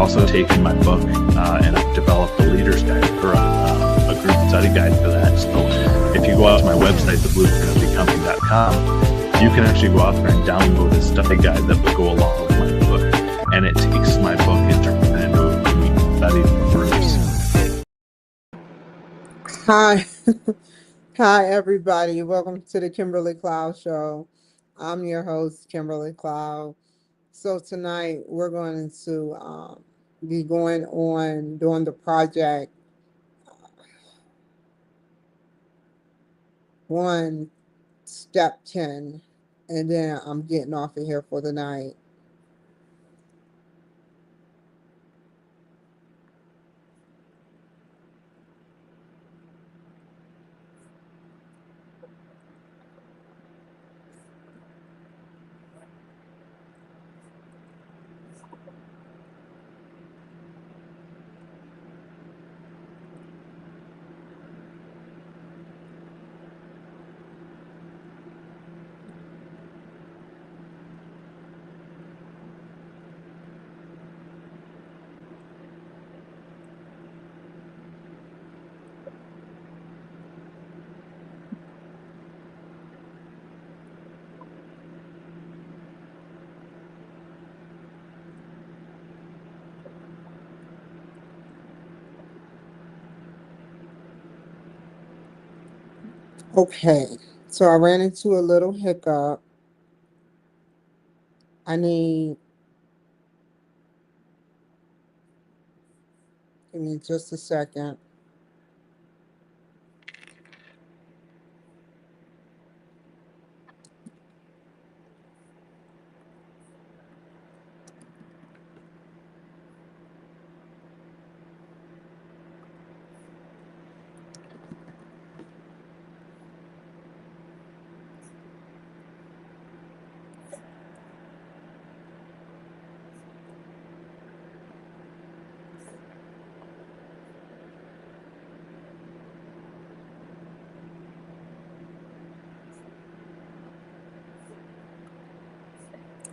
also taken my book and I've developed a leader's guide or a group study guide for that. So if you go out to my website, theblueprintofbecoming.com, you can actually go out there and download a study guide that will go along with my book, and it takes my book and turns it into a unique study groups. Hi. Hi, everybody. Welcome to the Kimberly Cloud Show. I'm your host, Kimberly Cloud. So tonight we're going to be going on doing the project 1, step 10, and then I'm getting off of here for the night. Okay, so I ran into a little hiccup. Give me just a second.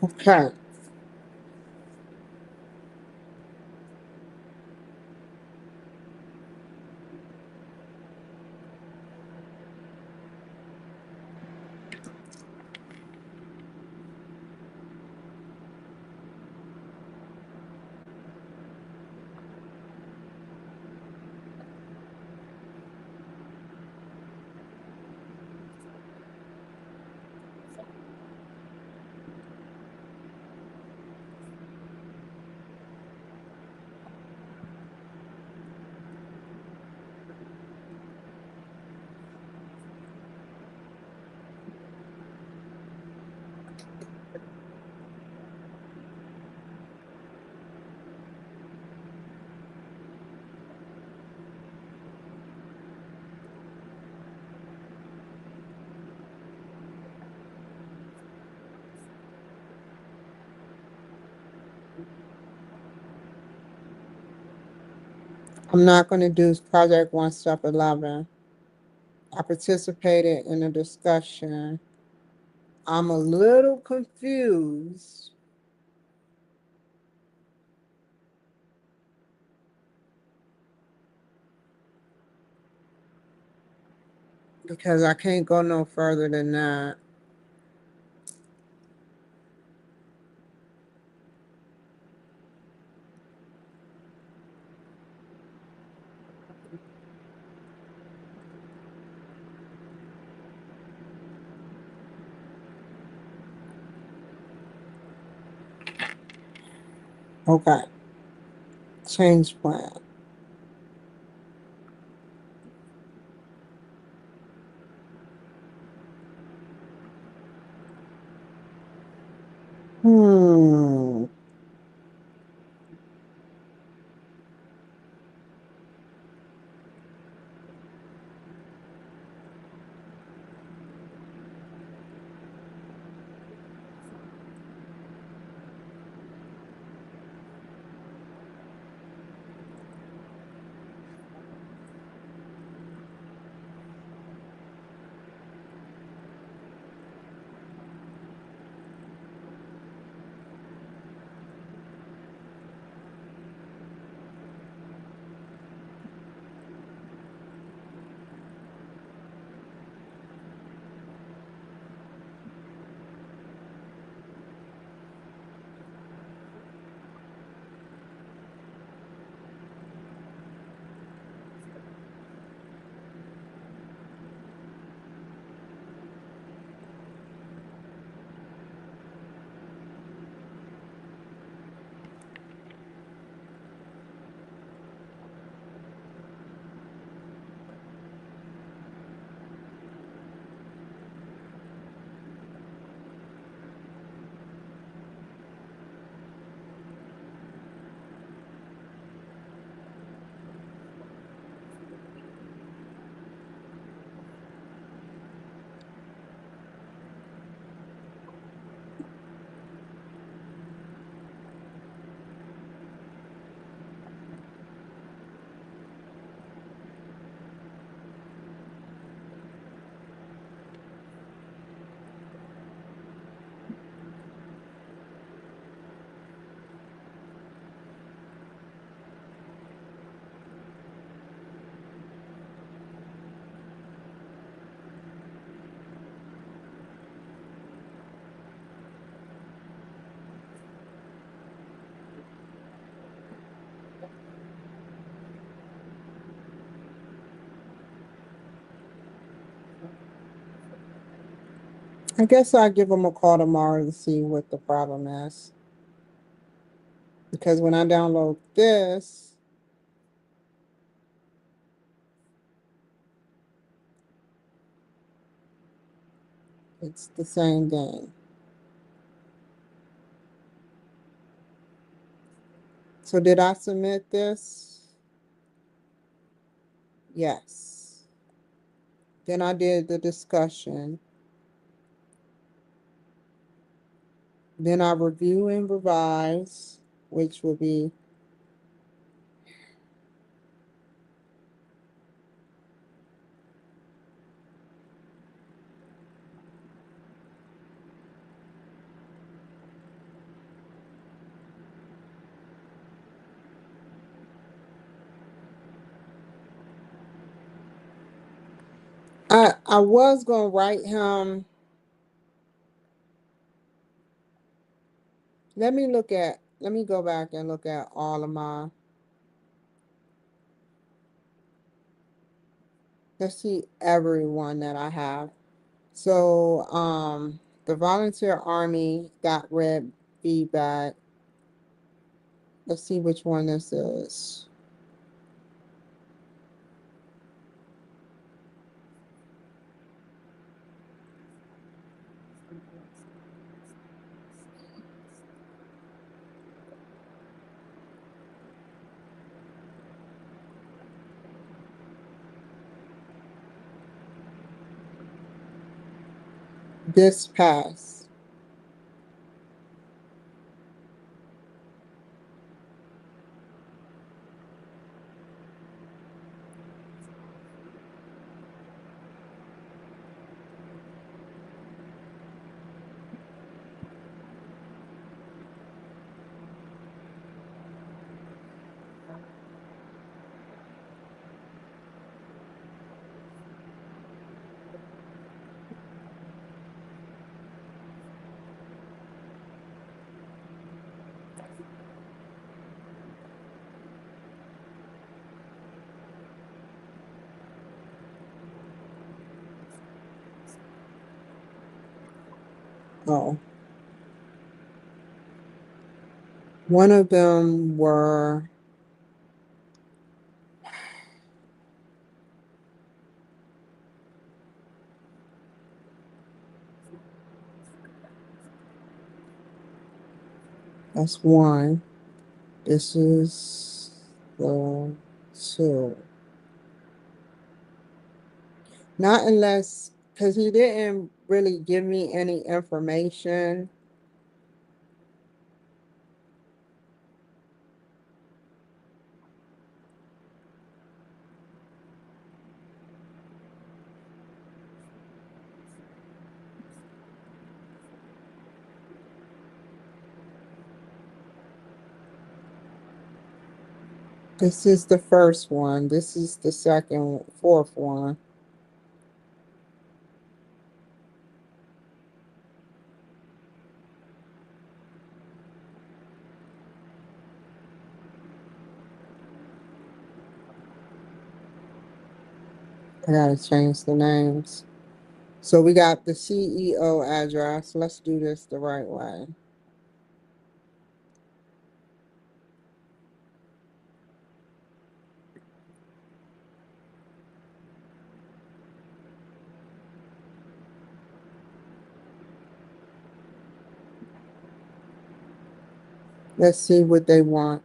Okay. I'm not going to do project 1, step 11. I participated in a discussion. I'm a little confused because I can't go no further than that. Okay. Change plan. Hmm. I guess I'll give them a call tomorrow to see what the problem is. Because when I download this, it's the same thing. So did I submit this? Yes. Then I did the discussion. Then I review and revise, which will be I was gonna write him. Let me go back and look at all of my, let's see everyone that I have. So the volunteer army got red feedback. Let's see which one this is. This pass. Oh, one of them were, that's one. This is the two. Not unless, because he didn't really give me any information. This is the first one. This is the second, fourth one. I gotta change the names. So we got the CEO address. Let's do this the right way. Let's see what they want.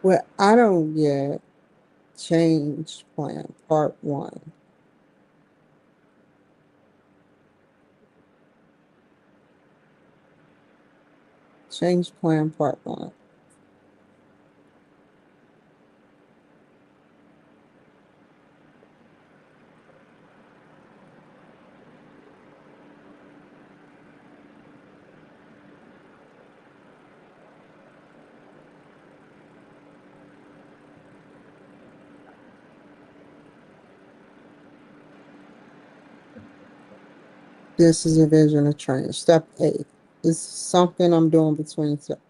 Well, I don't get change plan part one. Change plan part one. This is a vision of change. Step 8 is something I'm doing between steps.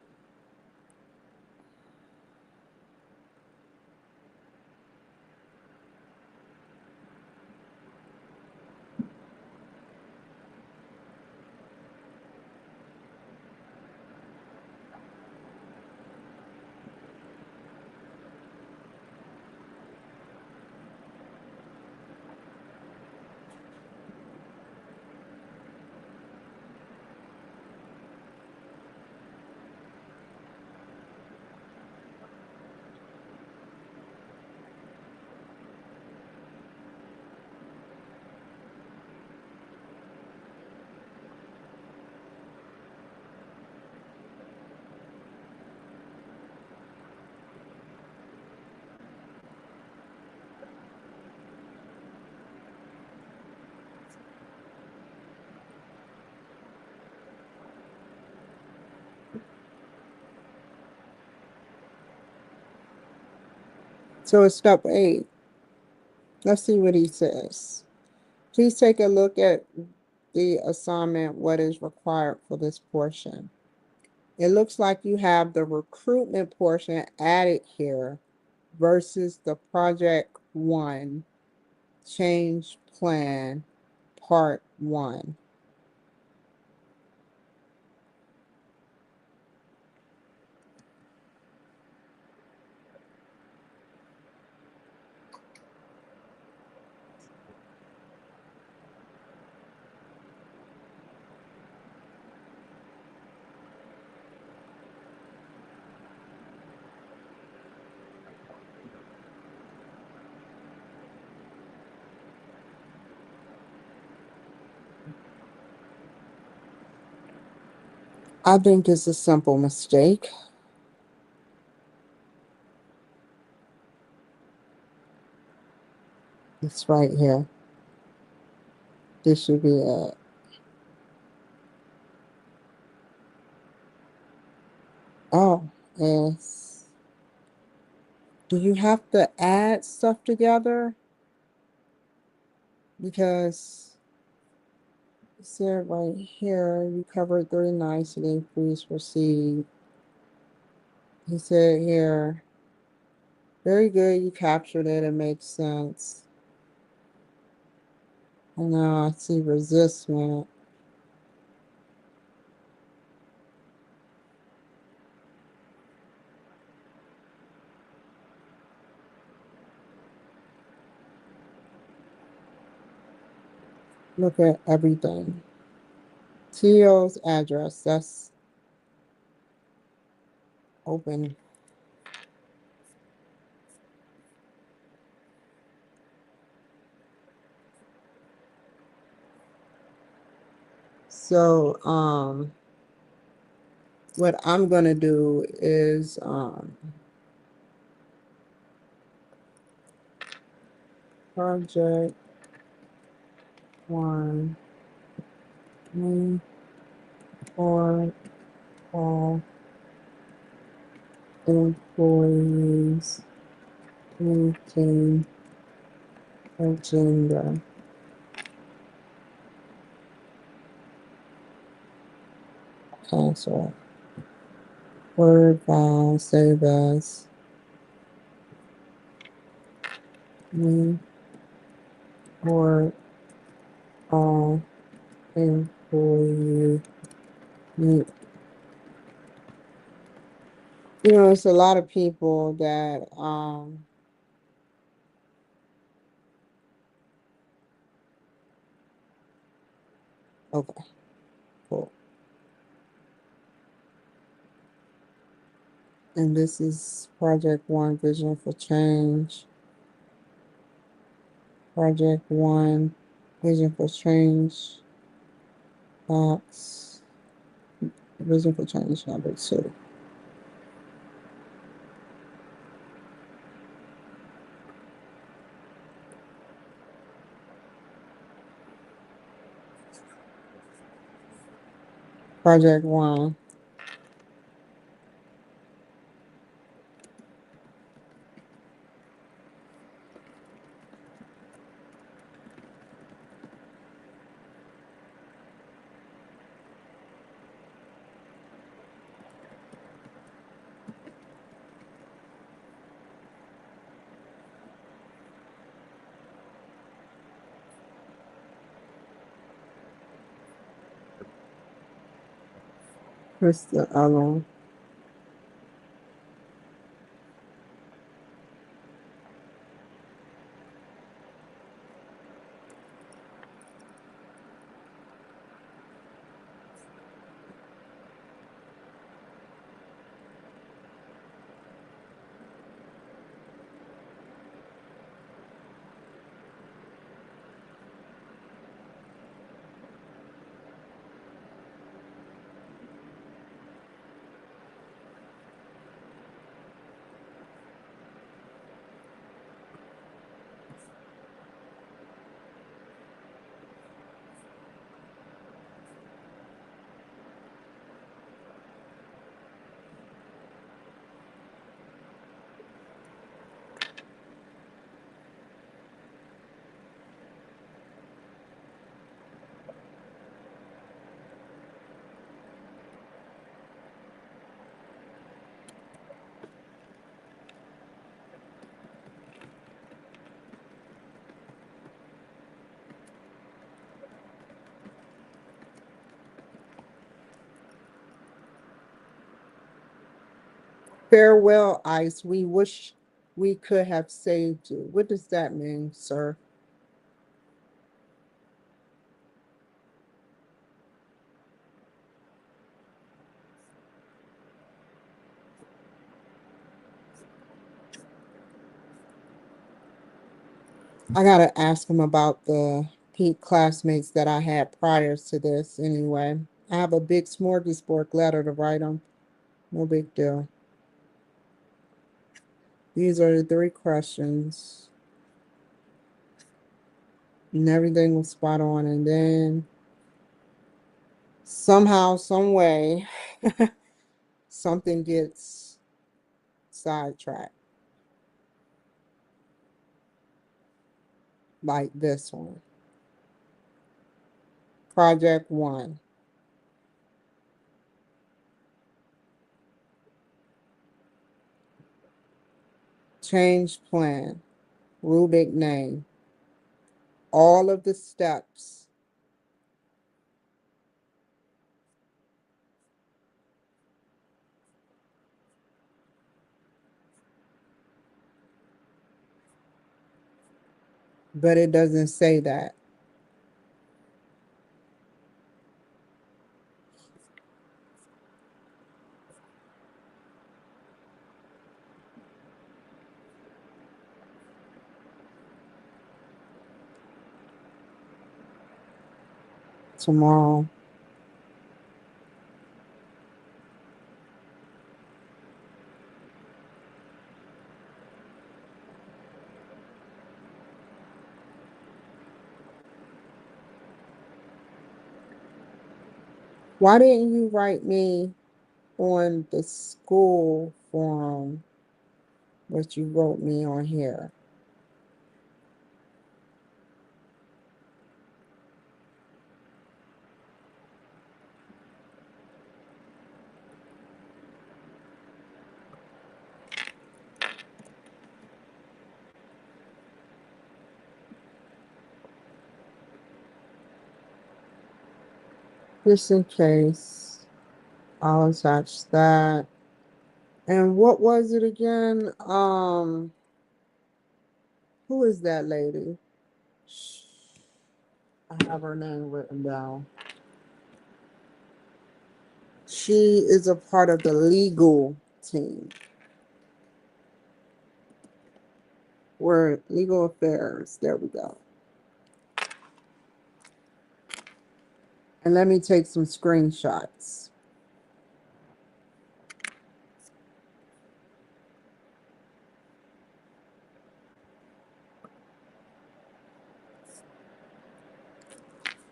So it's step 8. Let's see what he says. Please take a look at the assignment, what is required for this portion. It looks like you have the recruitment portion added here versus the project 1 change plan part 1. I think it's a simple mistake. It's right here. This should be it. Oh, yes. Do you have to add stuff together? Because it said right here, you covered very nicely. Please proceed. He said here, very good. You captured it. It makes sense. And now I see resistment. Look at everything. TO's address. That's open. So, what I'm going to do is, project 1, for all employees, meeting agenda. Cancel. Word file, save as. Me for all employee meet. You know, it's a lot of people that okay, cool. And this is project 1, vision for change. Project 1, vision for change. Box. Vision for change number 2. Project 1. What's the other one? Farewell, ice. We wish we could have saved you. What does that mean, sir? I gotta ask him about the peak classmates that I had prior to this anyway. I have a big smorgasbord letter to write him. No big deal. These are the three questions. And everything was spot on. And then somehow, some way, something gets sidetracked. Like this one. Project one. Change plan. Rubik name. All of the steps. But it doesn't say that. Tomorrow. Why didn't you write me on the school forum what you wrote me on here? Just in case. I'll attach that. And what was it again? Who is that lady? I have her name written down. She is a part of the legal team. We're legal affairs. There we go. And let me take some screenshots.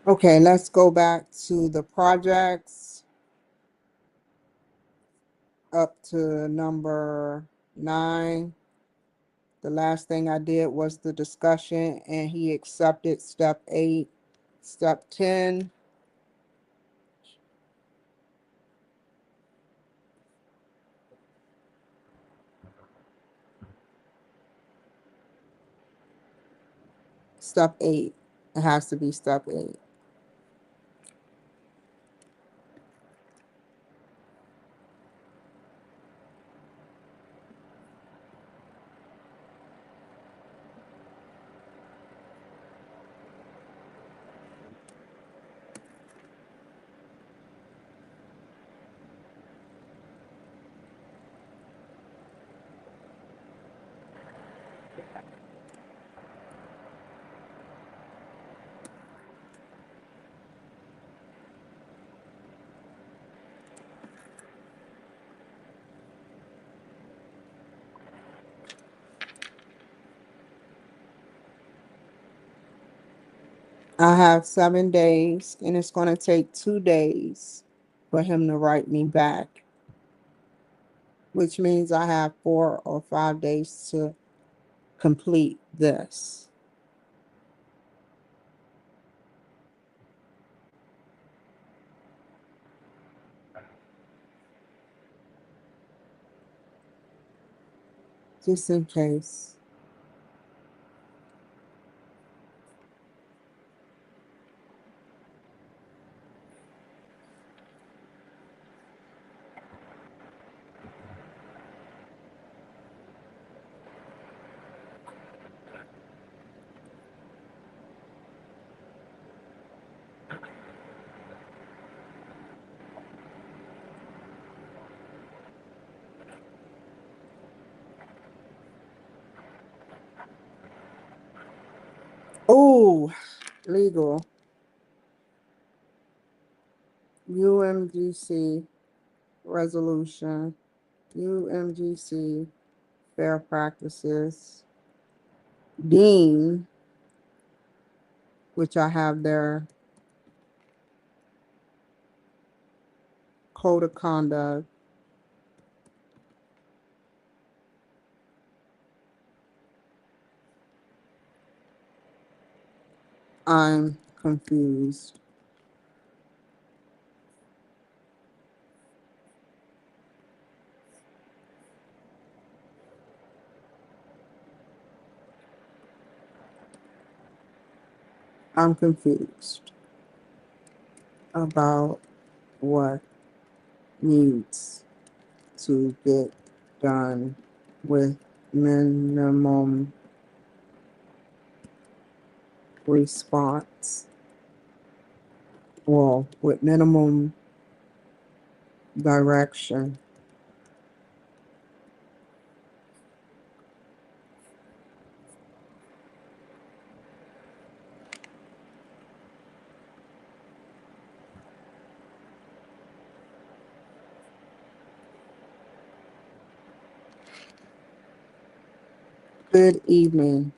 Okay, let's go back to the projects up to number 9. The last thing I did was the discussion, and he accepted step 8. Step 10. Step 8. It has to be step 8. I have 7 days, and it's going to take 2 days for him to write me back, which means I have 4 or 5 days to complete this. Just in case. Oh, legal. UMGC resolution. UMGC fair practices. Dean, which I have their code of conduct. I'm confused. I'm confused about what needs to get done with minimum response. Well, with minimum direction. Good evening.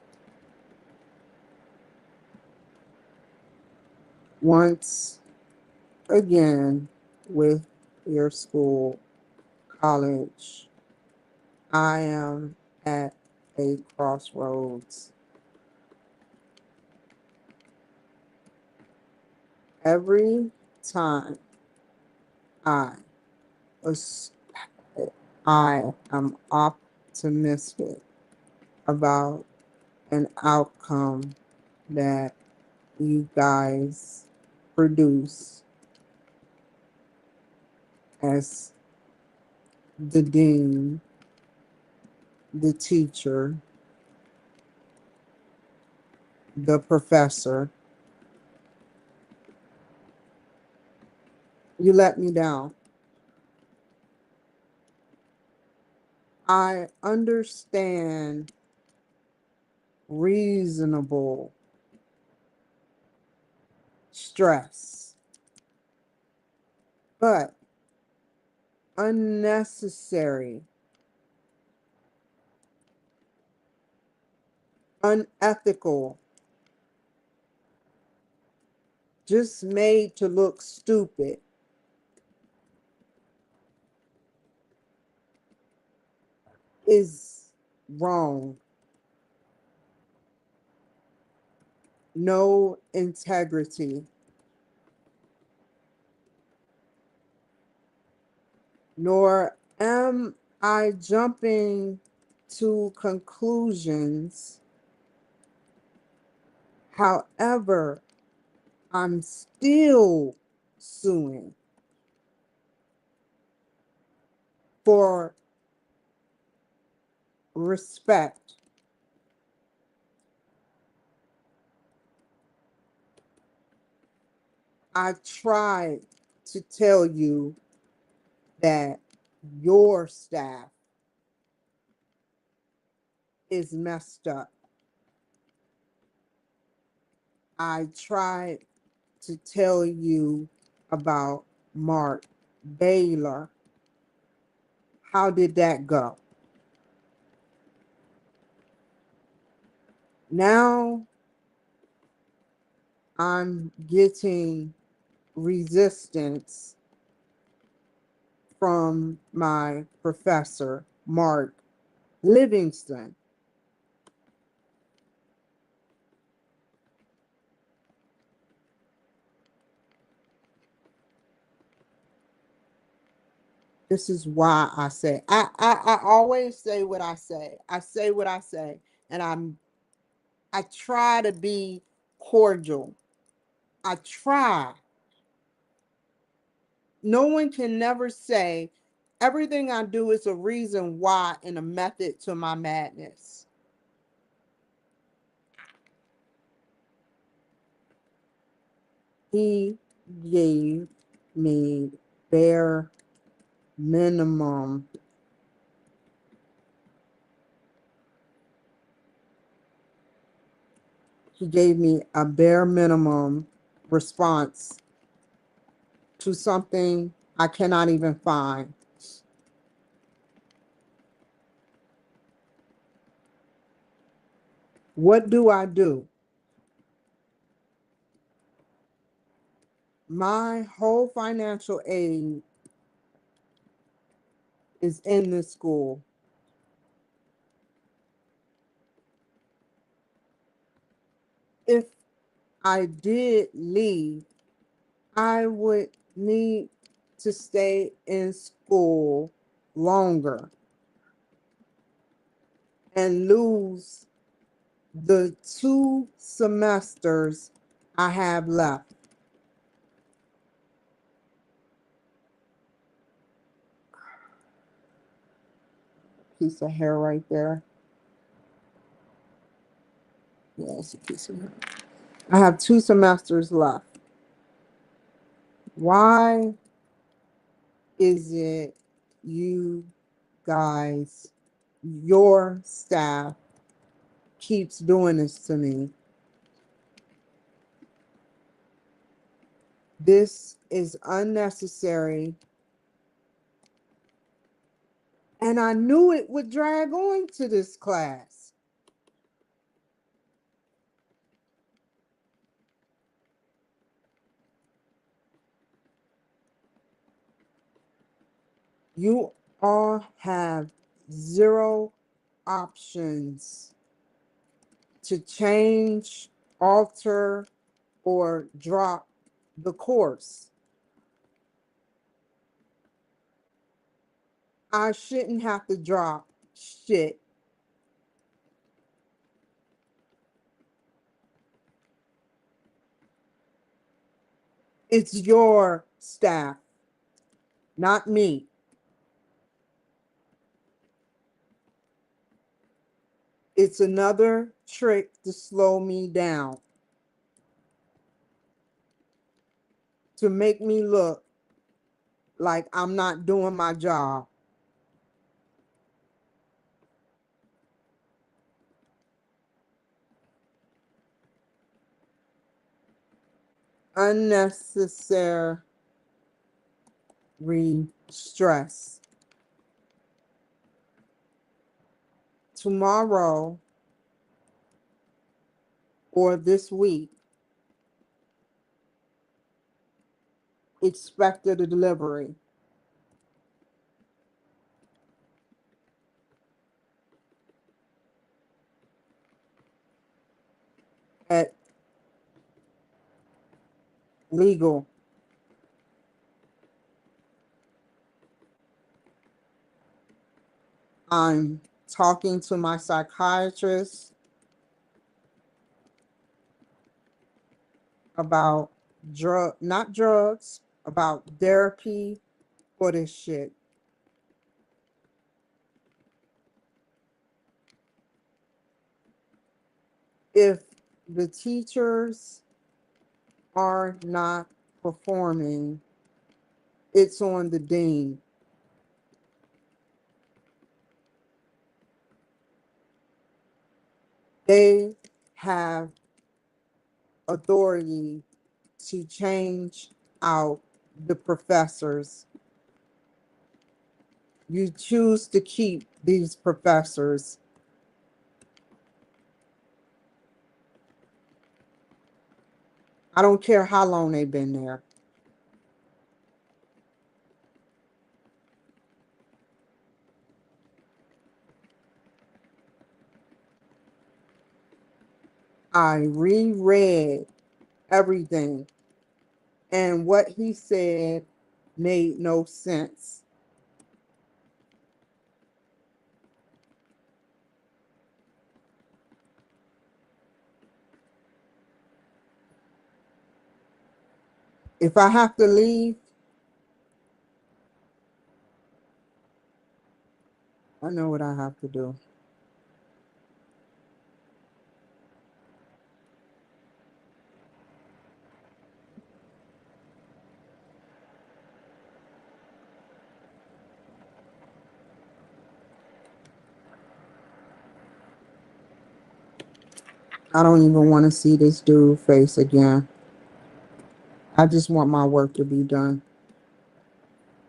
Once again, with your school, college, I am at a crossroads. Every time I, as- I am optimistic about an outcome that you guys produce as the dean, the teacher, the professor, you let me down. I understand reasonable stress, but unnecessary, unethical, just made to look stupid is wrong. No integrity, nor am I jumping to conclusions. However, I'm still suing for respect. I tried to tell you that your staff is messed up. I tried to tell you about Mark Baylor. How did that go? Now I'm getting resistance from my professor, Mark Livingston. This is why I say I always say what I say. I say what I say, and I try to be cordial. I try. No one can never say everything I do is a reason why and a method to my madness. He gave me bare minimum. He gave me a bare minimum response to something I cannot even find. What do I do? My whole financial aid is in this school. If I did leave, I would need to stay in school longer and lose the 2 semesters I have left. Piece of hair right there. Yeah, it's a piece of hair. I have 2 semesters left. Why is it you guys, your staff, keeps doing this to me? This is unnecessary. And I knew it would drag on to this class. You all have zero options to change, alter, or drop the course. I shouldn't have to drop shit. It's your staff, not me. It's another trick to slow me down, to make me look like I'm not doing my job. Unnecessary stress. Tomorrow or this week, expected a delivery. At legal, I'm talking to my psychiatrist about not drugs, about therapy for this shit. If the teachers are not performing, it's on the dean. They have authority to change out the professors. You choose to keep these professors. I don't care how long they've been there. I reread everything, and what he said made no sense. If I have to leave, I know what I have to do. I don't even want to see this dude face again. I just want my work to be done.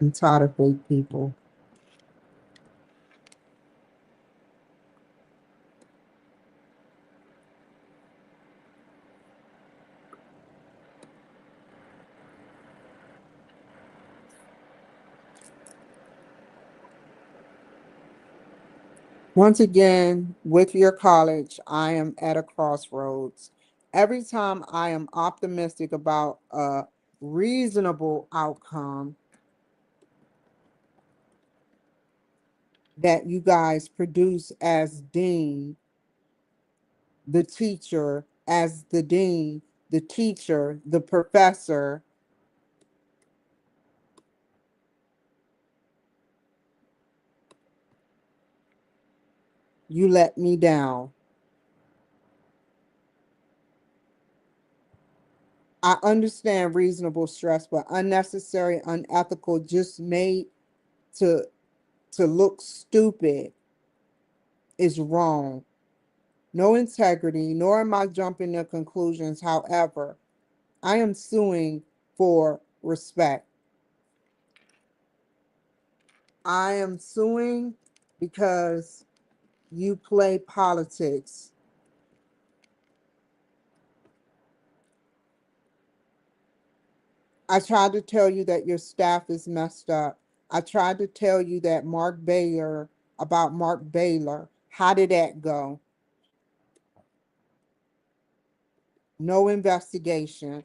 I'm tired of fake people. Once again, with your college, I am at a crossroads. Every time I am optimistic about a reasonable outcome that you guys produce as dean, the teacher, as the dean, the teacher, the professor, you let me down. I understand reasonable stress, but unnecessary, unethical, just made to look stupid is wrong. No integrity, nor am I jumping to conclusions. However, I am suing for respect. I am suing because you play politics. I tried to tell you that your staff is messed up. I tried to tell you that about Mark Baylor. How did that go? No investigation.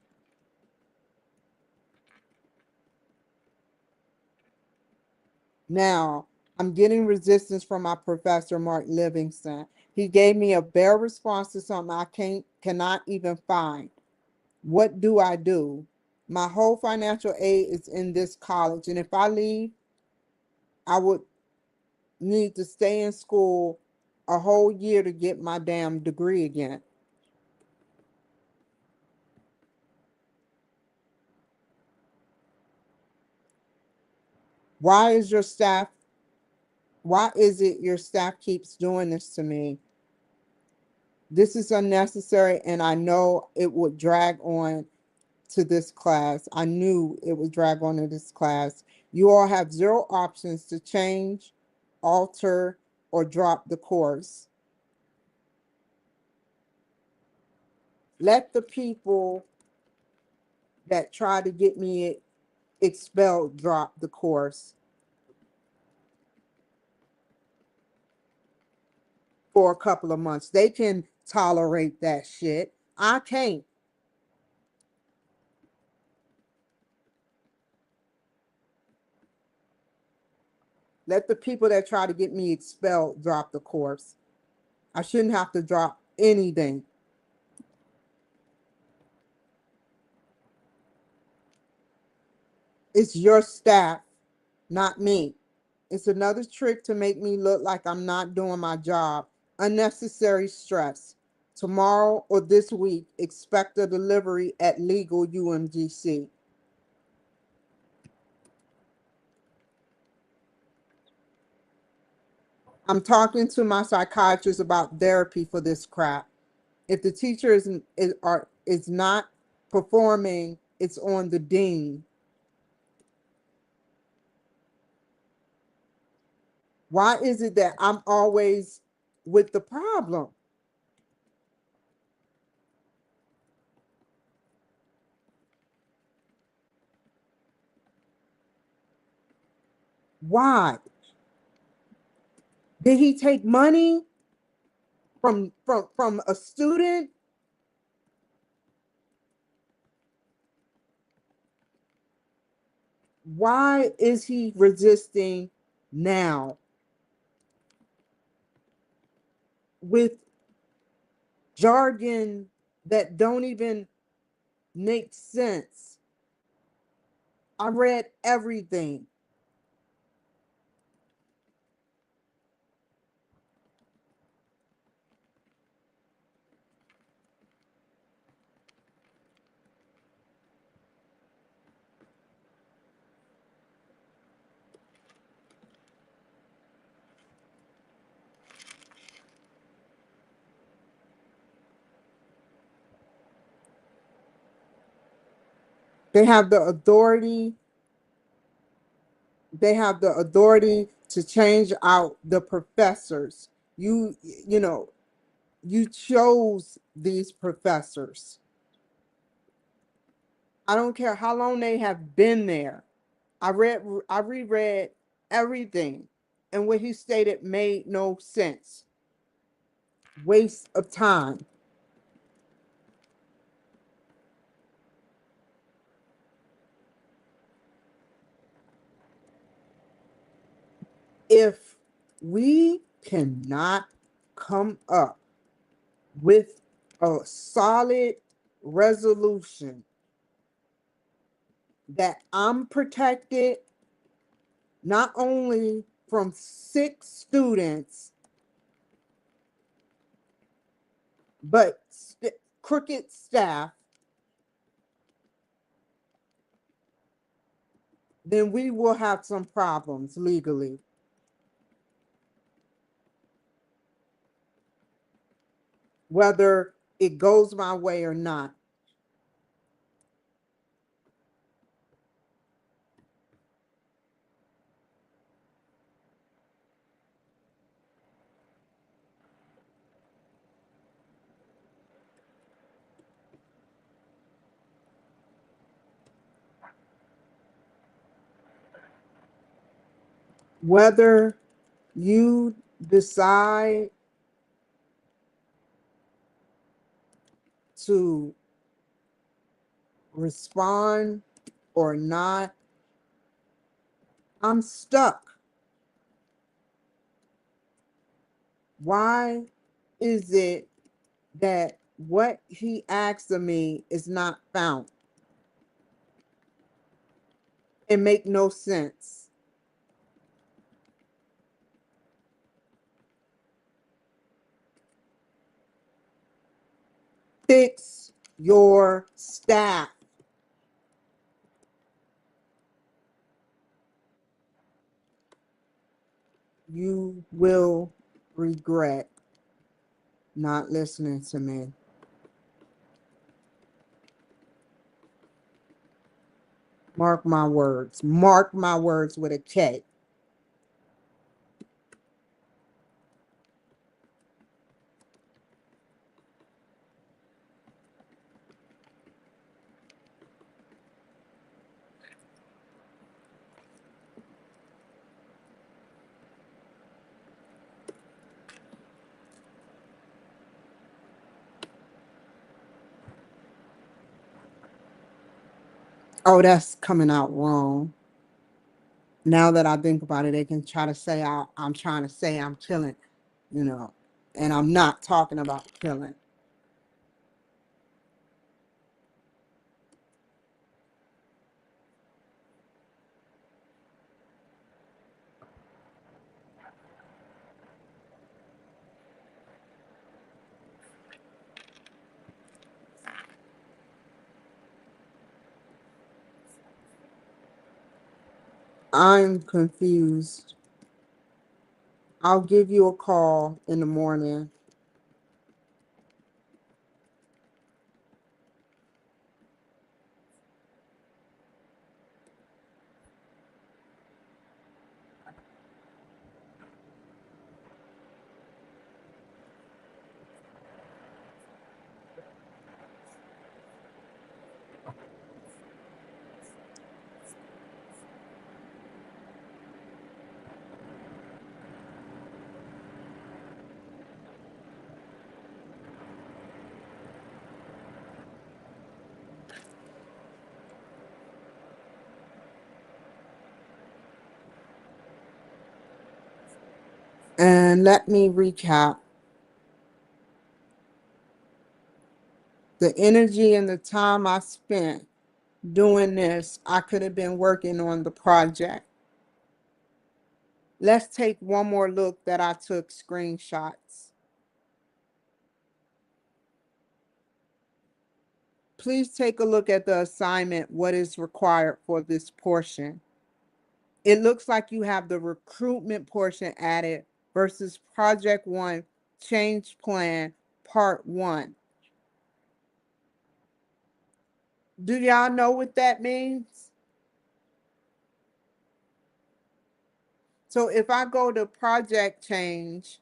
Now, I'm getting resistance from my professor, Mark Livingston. He gave me a bare response to something I cannot even find. What do I do? My whole financial aid is in this college, and if I leave, I would need to stay in school a whole year to get my damn degree again. Why is your staff, why is it your staff keeps doing this to me? This is unnecessary, and I know it would drag on to this class. I knew it would drag on to this class. You all have zero options to change, alter, or drop the course. Let the people that try to get me expelled drop the course for a couple of months. They can tolerate that shit. I can't. Let the people that try to get me expelled drop the course. I shouldn't have to drop anything. It's your staff, not me. It's another trick to make me look like I'm not doing my job. Unnecessary stress. Tomorrow or this week, expect a delivery at legal UMGC. I'm talking to my psychiatrist about therapy for this crap. If the teacher is not performing, it's on the dean. Why is it that I'm always with the problem? Why? Did he take money from a student? Why is he resisting now with jargon that don't even make sense? I read everything. They have the authority. They have the authority to change out the professors. You know, you chose these professors. I don't care how long they have been there. I reread everything, and what he stated made no sense. Waste of time. If we cannot come up with a solid resolution that I'm protected not only from sick students, but crooked staff, then we will have some problems legally. Whether it goes my way or not. Whether you decide to respond or not, I'm stuck. Why is it that what he asked of me is not found? It make no sense. Fix your staff. You will regret not listening to me. Mark my words. Mark my words with a K. Oh, that's coming out wrong. Now that I think about it, they can try to say I'm trying to say I'm killing, you know, and I'm not talking about killing. I'm confused. I'll give you a call in the morning. And let me recap. The energy and the time I spent doing this, I could have been working on the project. Let's take one more look that I took screenshots. Please take a look at the assignment, what is required for this portion. It looks like you have the recruitment portion added versus project one, change plan, part one. Do y'all know what that means? So if I go to project change,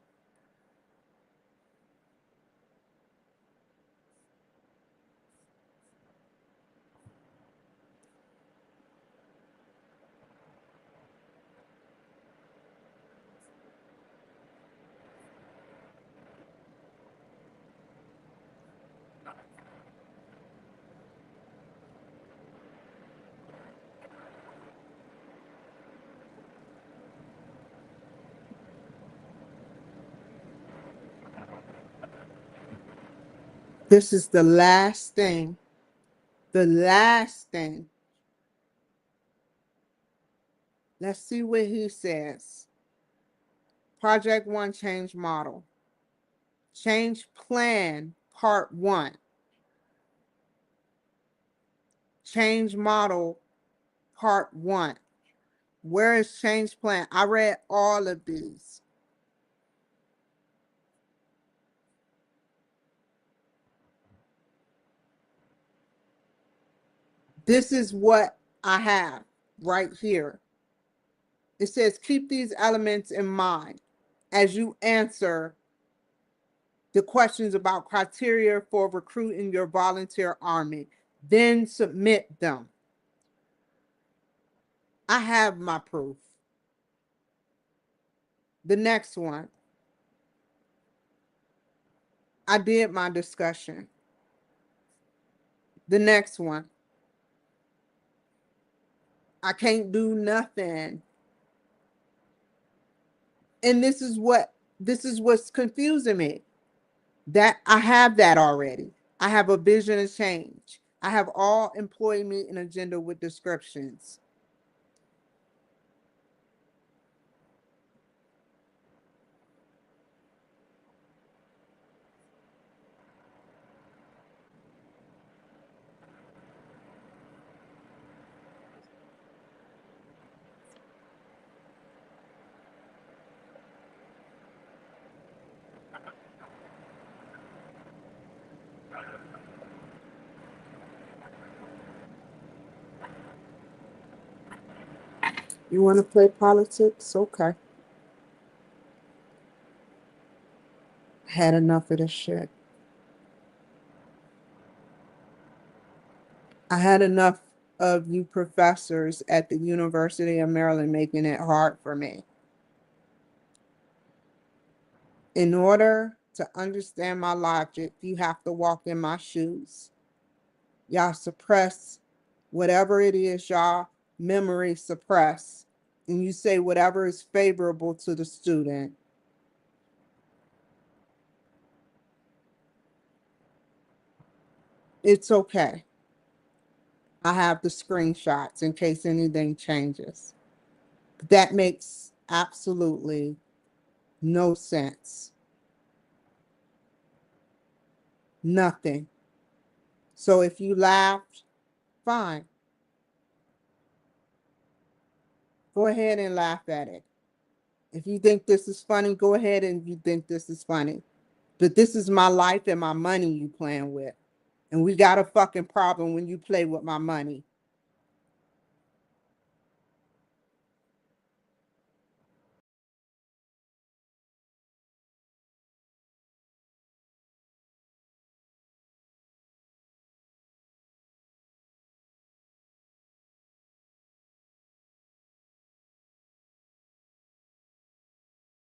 this is the last thing. The last thing. Let's see what he says. Project one, change model. Change plan, part one. Change model, part one. Where is change plan? I read all of these. This is what I have right here. It says keep these elements in mind as you answer the questions about criteria for recruiting your volunteer army. Then submit them. I have my proof. The next one, I did my discussion. The next one, I can't do nothing. And this is what's confusing me. That I have that already. I have a vision of change. I have all employee meeting agenda with descriptions. You want to play politics? Okay. Had enough of this shit. I had enough of you professors at the University of Maryland making it hard for me. In order to understand my logic, you have to walk in my shoes. Y'all suppress whatever it is y'all memory suppress, and you say whatever is favorable to the student. It's okay. I have the screenshots in case anything changes. That makes absolutely no sense. Nothing. So if you laughed, fine. Go ahead and laugh at it. If you think this is funny, go ahead and you think this is funny. But this is my life and my money you playing with. And we got a fucking problem when you play with my money.